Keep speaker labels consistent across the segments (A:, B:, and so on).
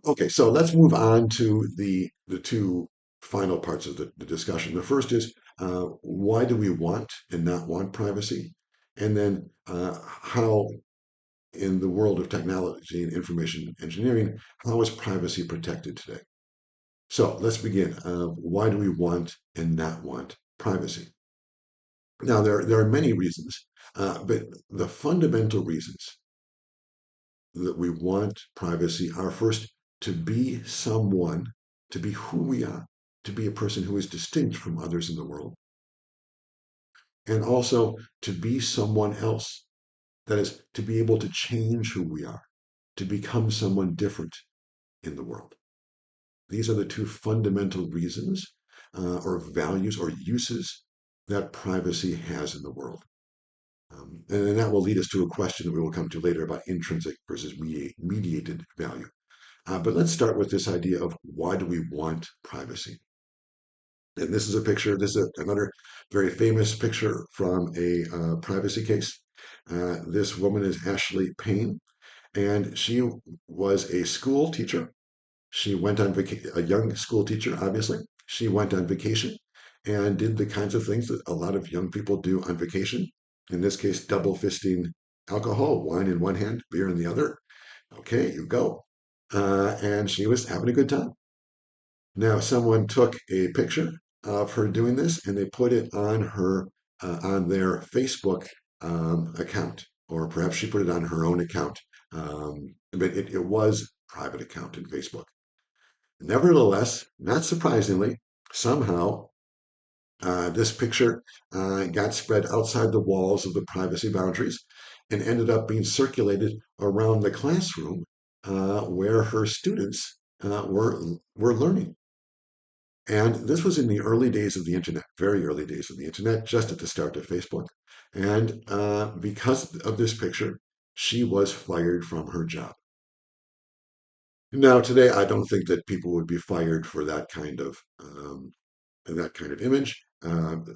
A: Okay, so let's move on to the two final parts of the discussion. The first is why do we want and not want privacy? And then how, in the world of technology and information engineering, how is privacy protected today? So let's begin. Why do we want and not want privacy? Now, there are many reasons, but the fundamental reasons that we want privacy are first to be someone, to be who we are, to be a person who is distinct from others in the world, and also to be someone else. That is, to be able to change who we are, to become someone different in the world. These are the two fundamental reasons or values or uses that privacy has in the world. And that will lead us to a question that we will come to later about intrinsic versus mediated value. But let's start with this idea of why do we want privacy? And this is a picture, this is another very famous picture from a privacy case. This woman is Ashley Payne, and she was a school teacher. She went on vacation, a young school teacher, obviously. She went on vacation and did the kinds of things that a lot of young people do on vacation. In this case, double fisting alcohol, wine in one hand, beer in the other. Okay, you go. And she was having a good time. Now, someone took a picture of her doing this and they put it on her on their Facebook account, or perhaps she put it on her own account. But it was a private account in Facebook. Nevertheless, not surprisingly, somehow this picture got spread outside the walls of the privacy boundaries and ended up being circulated around the classroom where her students were learning. And this was in the early days of the internet, very early days of the internet, just at the start of Facebook. And because of this picture, she was fired from her job. Now, today, I don't think that people would be fired for that kind of image.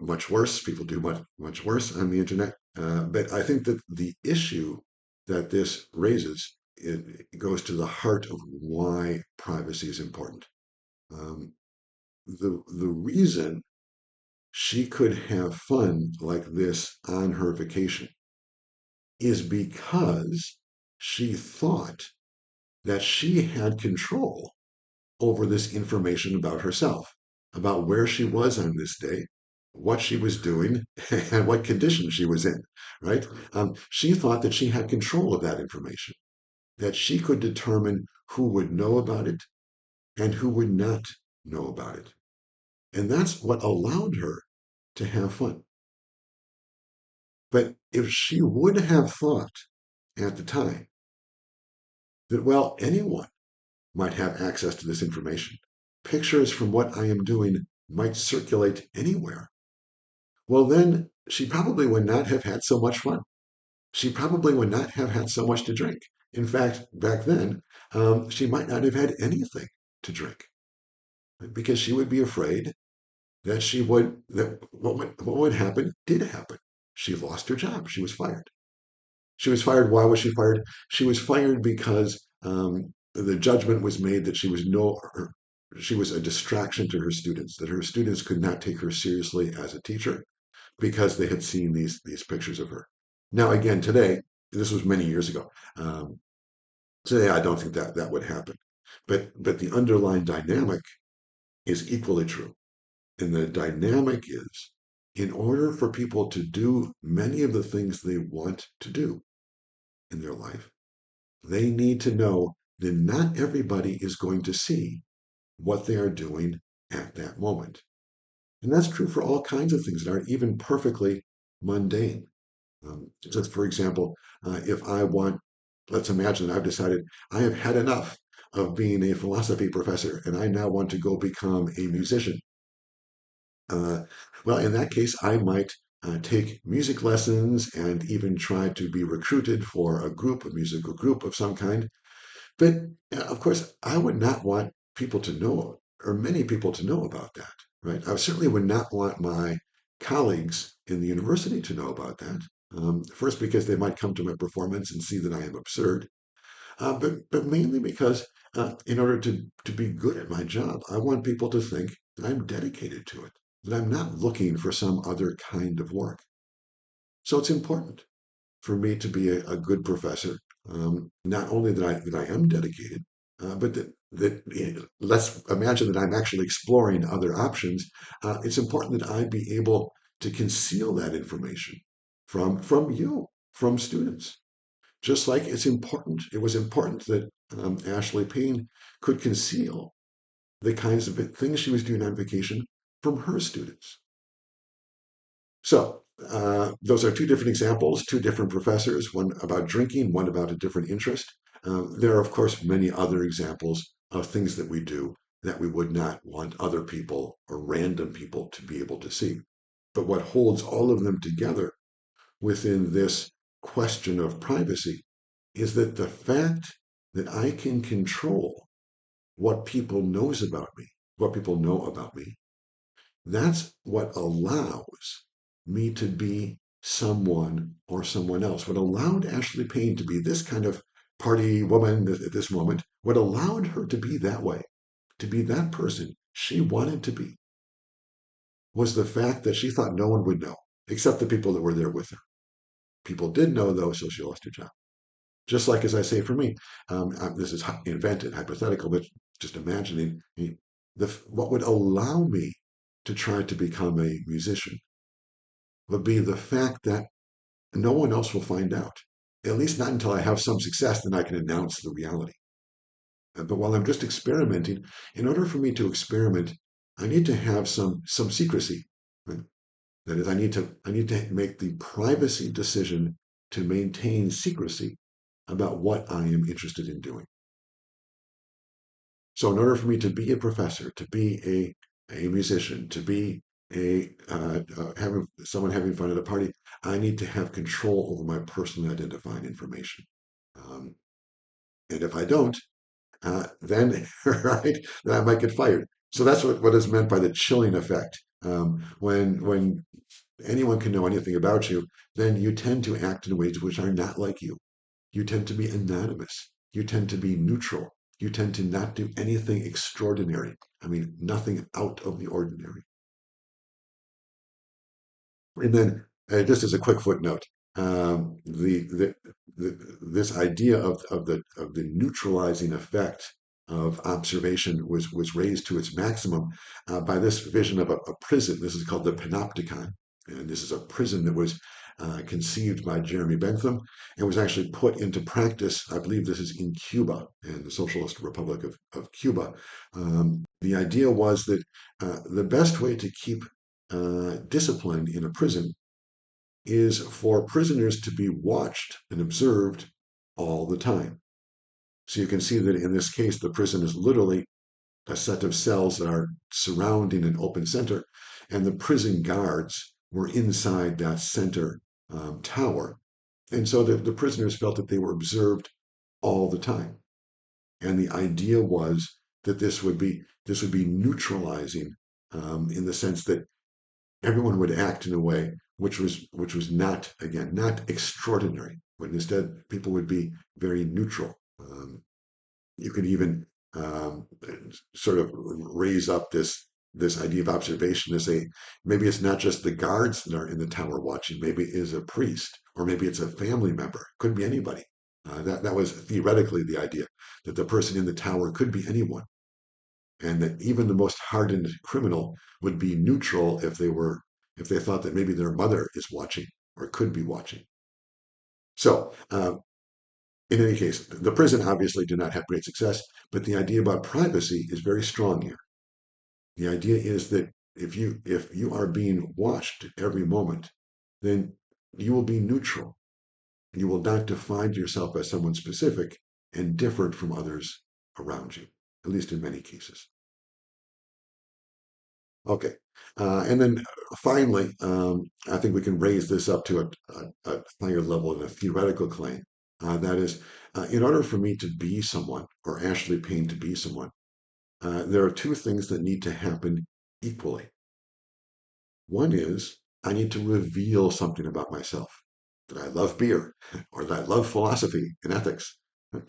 A: Much worse, people do much worse on the internet. But I think that the issue that this raises it goes to the heart of why privacy is important. Um, the reason she could have fun like this on her vacation is because she thought that she had control over this information about herself, about where she was on this day, what she was doing, and what condition she was in, right? She thought that she had control of that information, that she could determine who would know about it and who would not know about it. And that's what allowed her to have fun. But if she would have thought at the time that, well, anyone might have access to this information, pictures from what I am doing might circulate anywhere, well, then she probably would not have had so much fun. She probably would not have had so much to drink. In fact, back then, she might not have had anything to drink because she would be afraid that what would happen did happen. She lost her job. She was fired. She was fired. Why was she fired? She was fired because the judgment was made that she was a distraction to her students, that her students could not take her seriously as a teacher because they had seen these pictures of her. Now, again, today, this was many years ago. Um, Today, I don't think that that would happen. But the underlying dynamic is equally true. And the dynamic is in order for people to do many of the things they want to do in their life, they need to know that not everybody is going to see what they are doing at that moment. And that's true for all kinds of things that are even perfectly mundane. Just for example, if I want, let's imagine I've decided I have had enough of being a philosophy professor and I now want to go become a musician. Uh, well, in that case, I might take music lessons and even try to be recruited for a musical group of some kind. But of course, I would not want people to know, or many people to know about that, right? I certainly would not want my colleagues in the university to know about that. First, because they might come to my performance and see that I am absurd, but mainly because in order to be good at my job, I want people to think that I'm dedicated to it, that I'm not looking for some other kind of work. So it's important for me to be a good professor. Not only that I am dedicated, but let's imagine that I'm actually exploring other options. It's important that I be able to conceal that information from you, from students. Just like it was important that Ashley Payne could conceal the kinds of things she was doing on vacation from her students. So those are two different examples, two different professors, one about drinking, one about a different interest. There are, of course, many other examples of things that we do that we would not want other people or random people to be able to see. But what holds all of them together within this question of privacy is that the fact that I can control what people knows about me, what people know about me, that's what allows me to be someone or someone else. What allowed Ashley Payne to be this kind of party woman at this moment, what allowed her to be that way, to be that person she wanted to be, was the fact that she thought no one would know, except the people that were there with her. People did know, though, so she lost her job. Just like as I say for me, this is invented, hypothetical, but just imagining what would allow me to try to become a musician would be the fact that no one else will find out. At least not until I have some success, then I can announce the reality. But while I'm just experimenting, in order for me to experiment, I need to have some secrecy. Right? That is, I need to make the privacy decision to maintain secrecy about what I am interested in doing. So in order for me to be a professor, to be a musician, to be having someone having fun at a party, I need to have control over my personally identifying information. Um, and if I don't, then right, then I might get fired. So that's what is meant by the chilling effect. When anyone can know anything about you, then you tend to act in ways which are not like you. You tend to be anonymous. You tend to be neutral. You tend to not do anything extraordinary. I mean, nothing out of the ordinary. And then, just as a quick footnote, this idea of the neutralizing effect of observation was raised to its maximum by this vision of a prison. This is called the Panopticon, and this is a prison that was conceived by Jeremy Bentham and was actually put into practice. I believe this is in Cuba, in the Socialist Republic of Cuba. The idea was that the best way to keep discipline in a prison is for prisoners to be watched and observed all the time. So you can see that in this case, the prison is literally a set of cells that are surrounding an open center, and the prison guards were inside that center tower. And so the prisoners felt that they were observed all the time. And the idea was that this would be neutralizing in the sense that everyone would act in a way which was not, again, not extraordinary, but instead people would be very neutral. You could even sort of raise up this idea of observation to say maybe it's not just the guards that are in the tower watching, maybe it is a priest or maybe it's a family member, could be anybody. That was theoretically the idea that the person in the tower could be anyone, and that even the most hardened criminal would be neutral if they thought that maybe their mother is watching or could be watching. So, in any case, the prison obviously did not have great success, but the idea about privacy is very strong here. The idea is that if you are being watched at every moment, then you will be neutral. You will not define yourself as someone specific and different from others around you, at least in many cases. Okay. And then finally, I think we can raise this up to a higher level of a theoretical claim. That is, in order for me to be someone, or Ashley Payne to be someone, there are two things that need to happen equally. One is I need to reveal something about myself, that I love beer, or that I love philosophy and ethics.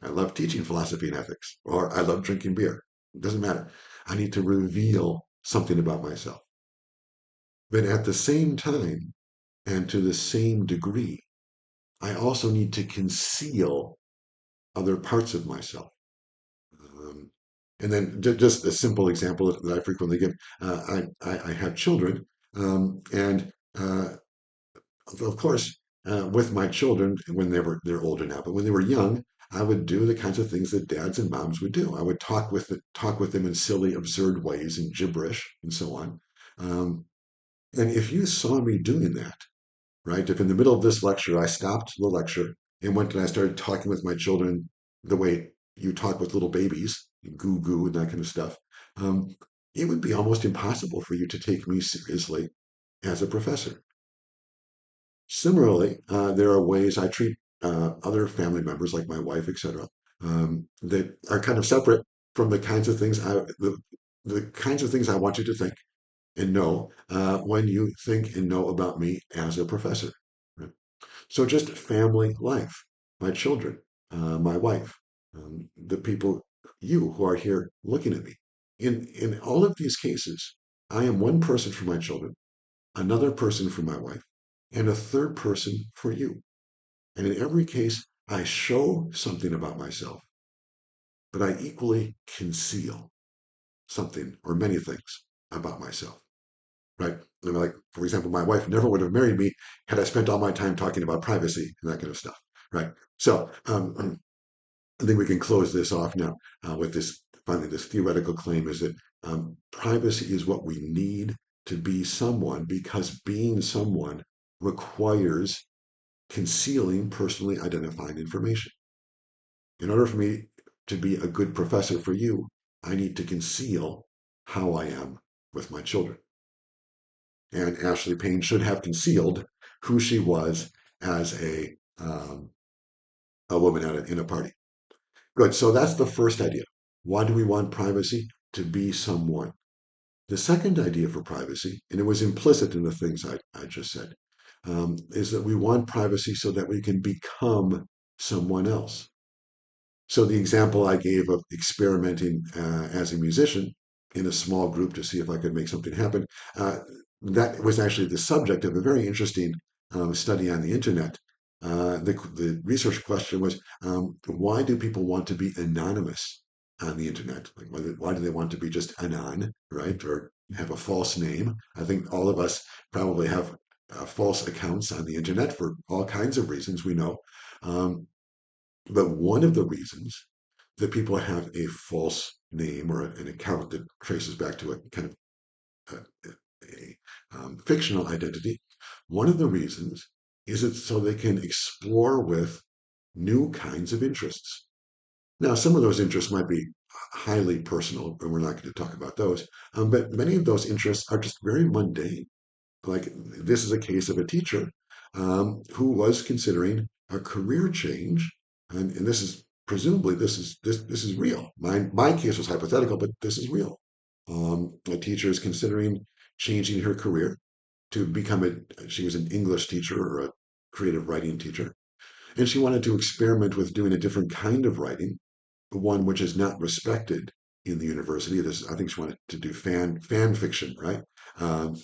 A: I love teaching philosophy and ethics, or I love drinking beer. It doesn't matter. I need to reveal something about myself. But at the same time, and to the same degree, I also need to conceal other parts of myself. Um, and then just a simple example that I frequently give. I have children, and of course, with my children when they're older now, but when they were young, I would do the kinds of things that dads and moms would do. I would talk with them in silly, absurd ways and gibberish and so on. Um, and if you saw me doing that, right? If in the middle of this lecture I stopped the lecture and went and I started talking with my children the way you talk with little babies, goo goo and that kind of stuff, um, it would be almost impossible for you to take me seriously as a professor. Similarly, there are ways I treat other family members, like my wife, etc., that are kind of separate from the kinds of things I want you to think and know when you think and know about me as a professor. Right? So just family life, my children, my wife, the people, you who are here looking at me. In all of these cases, I am one person for my children, another person for my wife, and a third person for you. And in every case, I show something about myself, but I equally conceal something or many things about myself. Right? And like, for example, my wife never would have married me had I spent all my time talking about privacy and that kind of stuff. Right? So I think we can close this off now with this. Finally, this theoretical claim is that privacy is what we need to be someone because being someone requires concealing personally identifying information. In order for me to be a good professor for you, I need to conceal how I am with my children. And Ashley Payne should have concealed who she was as a woman in a party. Good. So that's the first idea. Why do we want privacy? To be someone. The second idea for privacy, and it was implicit in the things I just said, is that we want privacy so that we can become someone else. So the example I gave of experimenting as a musician in a small group to see if I could make something happen, that was actually the subject of a very interesting study on the internet. The research question was, why do people want to be anonymous on the internet? Like, why do they want to be just anon, right? Or have a false name? I think all of us probably have false accounts on the internet for all kinds of reasons we know. Um, but one of the reasons that people have a false name or an account that traces back to a kind of fictional identity, one of the reasons is it so they can explore with new kinds of interests. Now, some of those interests might be highly personal, and we're not going to talk about those, but many of those interests are just very mundane. Like this is a case of a teacher who was considering a career change, and this is presumably this is real. My case was hypothetical, but this is real. A teacher is considering changing her career to become she was an English teacher or a creative writing teacher, and she wanted to experiment with doing a different kind of writing, one which is not respected in the university. This I think she wanted to do fan fiction, right? Um,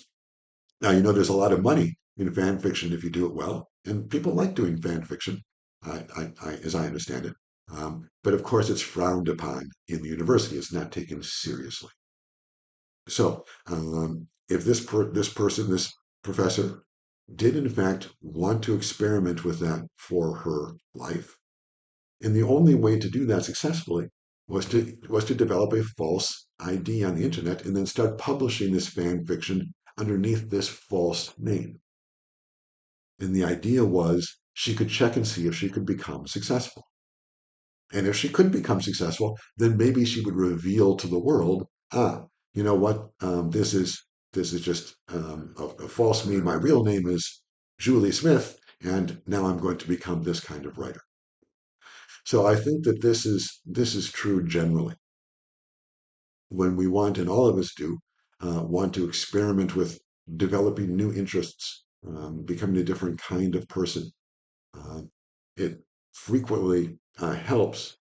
A: Now, there's a lot of money in fan fiction if you do it well, and people like doing fan fiction, as I understand it. But of course, it's frowned upon in the university. It's not taken seriously. So, if this professor, did in fact want to experiment with that for her life, and the only way to do that successfully was to develop a false ID on the internet and then start publishing this fan fiction underneath this false name. And the idea was she could check and see if she could become successful. And if she could become successful, then maybe she would reveal to the world, you know what? This is just a false me. My real name is Julie Smith, and now I'm going to become this kind of writer. So I think that this is true generally. When we want, and all of us do, want to experiment with developing new interests, becoming a different kind of person, uh, it frequently helps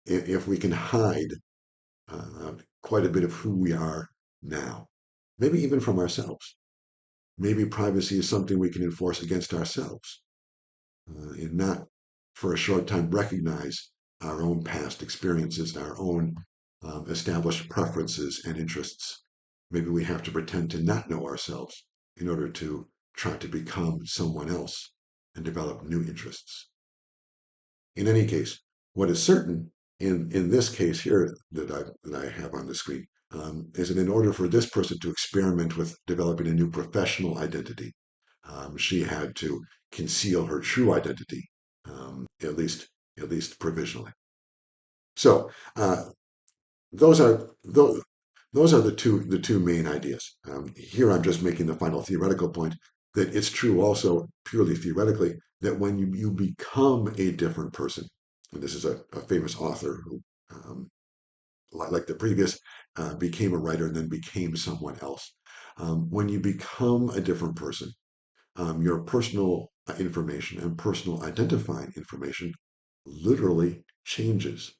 A: if we can hide quite a bit of who we are now, maybe even from ourselves. Maybe privacy is something we can enforce against ourselves and not for a short time recognize our own past experiences, our own established preferences and interests. Maybe we have to pretend to not know ourselves in order to try to become someone else and develop new interests. In any case, what is certain in this case here that I have on the screen is that in order for this person to experiment with developing a new professional identity, she had to conceal her true identity, at least provisionally. So those are those are the two main ideas. Here I'm just making the final theoretical point that it's true also purely theoretically that when you become a different person, and this is a famous author who, like the previous, became a writer and then became someone else. When you become a different person, your personal information and personal identifying information literally changes.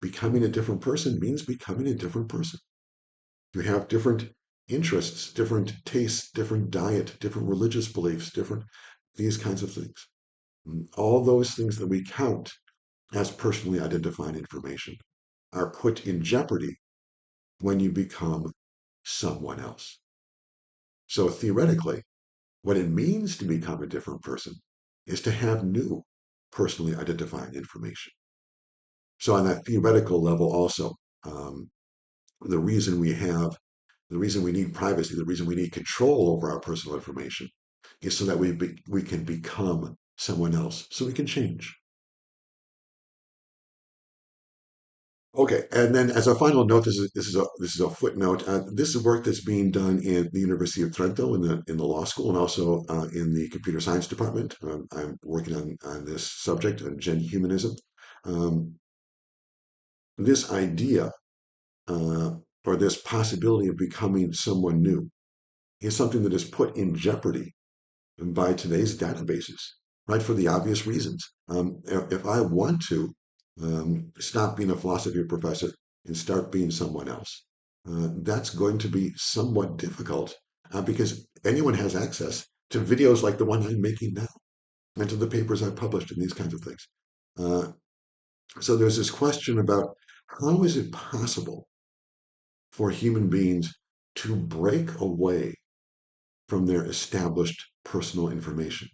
A: Becoming a different person means becoming a different person. You have different interests, different tastes, different diet, different religious beliefs, different these kinds of things. All those things that we count as personally identifying information are put in jeopardy when you become someone else. So theoretically, what it means to become a different person is to have new personally identifying information. So on that theoretical level also, um, the reason we have the reason we need privacy, the reason we need control over our personal information is so that we can become someone else, so we can change. Okay, and then as a final note, this is a footnote. This is work that's being done in the University of Trento in the law school and also in the computer science department. I'm working on this subject of gen humanism. Um, this idea uh, or this possibility of becoming someone new is something that is put in jeopardy by today's databases, right? For the obvious reasons. If I want to stop being a philosophy professor and start being someone else, that's going to be somewhat difficult because anyone has access to videos like the one I'm making now and to the papers I've published and these kinds of things. Uh, so there's this question about how is it possible for human beings to break away from their established personal information?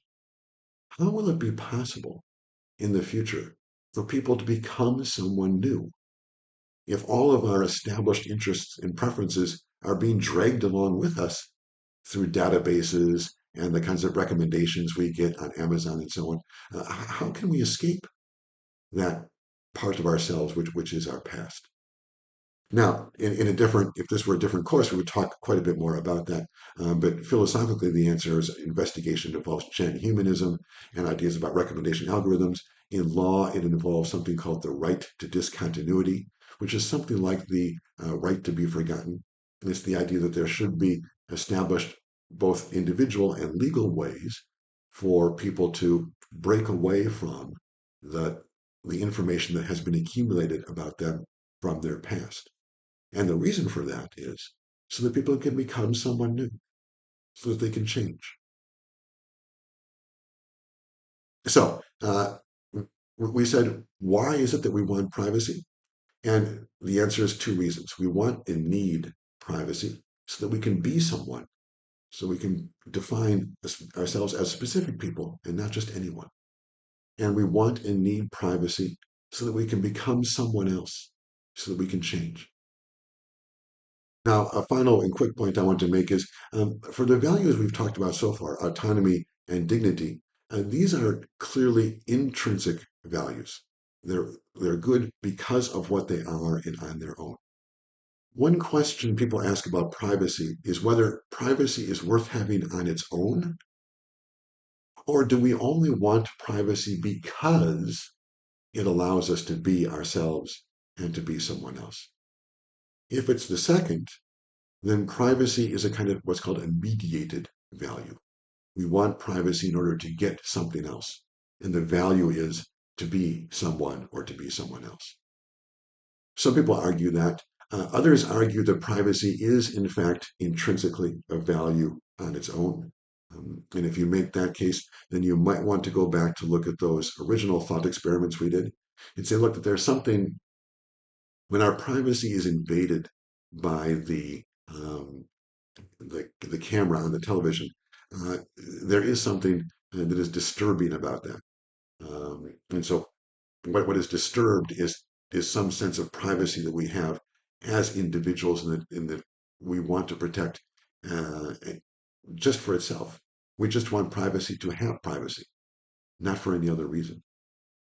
A: How will it be possible in the future for people to become someone new if all of our established interests and preferences are being dragged along with us through databases and the kinds of recommendations we get on Amazon and so on? How can we escape that part of ourselves which is our past? Now, if this were a different course, we would talk quite a bit more about that. But philosophically, the answer is investigation involves Gen humanism and ideas about recommendation algorithms. In law, it involves something called the right to discontinuity, which is something like the right to be forgotten. And it's the idea that there should be established both individual and legal ways for people to break away from the, the information that has been accumulated about them from their past. And the reason for that is so that people can become someone new, so that they can change. So we said, why is it that we want privacy? And the answer is two reasons. We want and need privacy so that we can be someone, so we can define ourselves as specific people and not just anyone. And we want and need privacy so that we can become someone else, so that we can change. Now, a final and quick point I want to make is for the values we've talked about so far, autonomy and dignity, these are clearly intrinsic values. They're good because of what they are and on their own. One question people ask about privacy is whether privacy is worth having on its own, or do we only want privacy because it allows us to be ourselves and to be someone else? If it's the second, then privacy is a kind of what's called a mediated value. We want privacy in order to get something else. And the value is to be someone or to be someone else. Some people argue that. Others argue that privacy is, in fact, intrinsically of value on its own. And if you make that case, then you might want to go back to look at those original thought experiments we did and say, look, that there's something when our privacy is invaded by the camera on the television, uh, there is something that is disturbing about that. And so what is disturbed is some sense of privacy that we have as individuals in that we want to protect uh, just for itself. We just want privacy to have privacy, not for any other reason.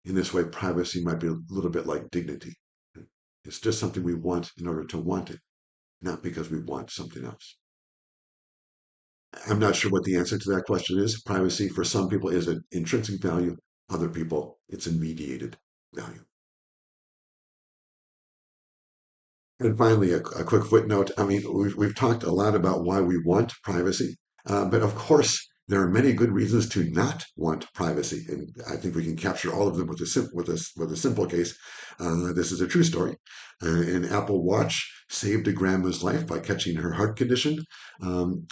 A: In this way, privacy might be a little bit like dignity. It's just something we want in order to want it, not because we want something else. I'm not sure what the answer to that question is. Privacy for some people is an intrinsic value, other people, it's a mediated value. And finally, a quick footnote. I mean, we've talked a lot about why we want privacy, but of course, there are many good reasons to not want privacy, and I think we can capture all of them with a simple case. This is a true story. An Apple Watch saved a grandma's life by catching her heart condition.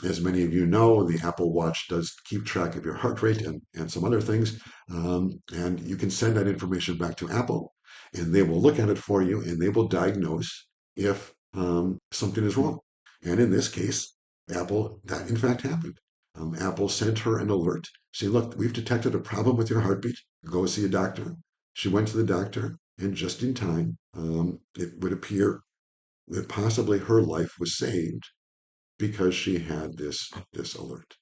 A: As many of you know, the Apple Watch does keep track of your heart rate and some other things, and you can send that information back to Apple, and they will look at it for you, and they will diagnose if something is wrong. And in this case, Apple, that in fact happened. Apple sent her an alert saying, look, we've detected a problem with your heartbeat. Go see a doctor. She went to the doctor, and just in time, it would appear that possibly her life was saved because she had this alert.